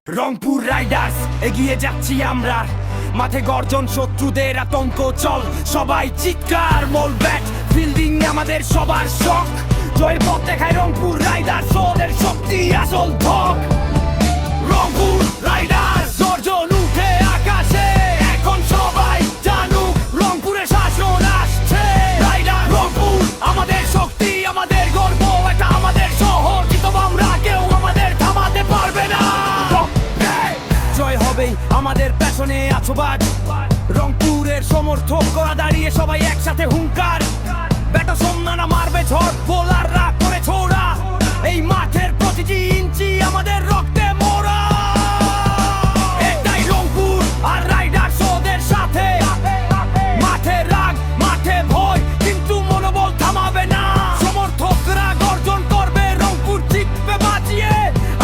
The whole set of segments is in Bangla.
রংপুর রাইডার্স এগিয়ে যাচ্ছি আমরা, মাঠে গর্জন শত্রুদের আতঙ্ক, চল সবাই চিৎকার, মোল ব্যাট ফিল্ডিং আমাদের সবার শখ, জয়ের পথ দেখায় রংপুর রাইডার্স, ওদের শক্তি আসল ধক। রংপুর রাইডার্স গর্জন উঠে আকাশে, এখন সবাই জানুক রংপুরে শাসন আসছে। রাইডার রংপুর আমাদের শক্তি, আমাদের গর্ব, এটা আমাদের শহর, কিন্তু আমরা কেউ আমাদের থামাতে পারবে না। জয় হবেই আমাদের পেছনে আছো বাজ, রংপুরের সমর্থক করা দাঁড়িয়ে সবাই একসাথে হুঙ্কার, ব্যাটা সম্মানা মারবে ঝড়, বোলাররা করে ছোড়া, এই মাঠের প্রতিটি ইঞ্চি আমাদের রক্তে মোড়া। এটাই রংপুর আর রাইডার্স ওদের সাথে, মাঠে রাগ মাঠে ভয়, কিন্তু মনোবল থামাবে না, সমর্থকরা গর্জন করবে, রংপুর জিতবে বাঁচিয়ে,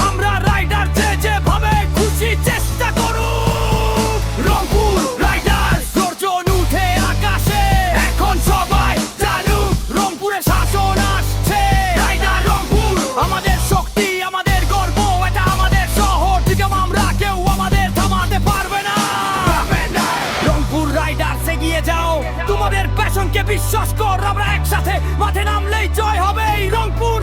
আমরা রাইডার যেভাবে খুশি চেষ্টা করুক। রংপুর রাইডার্স গর্জন উঠে আকাশে, এখন সবাই জানুক রংপুরে শাসন আসছে। রাইডার রংপুর আমাদের শক্তি, আমাদের গর্ব, এটা আমাদের শহর, থেকে আমরা কেউ আমাদের থামাতে পারবে না। রংপুর রাইডার্স এগিয়ে যাও, তোমাদের প্যাশনকে বিশ্বাস কর, আমরা একসাথে মাঠে নামলেই জয় হবে। এই রংপুর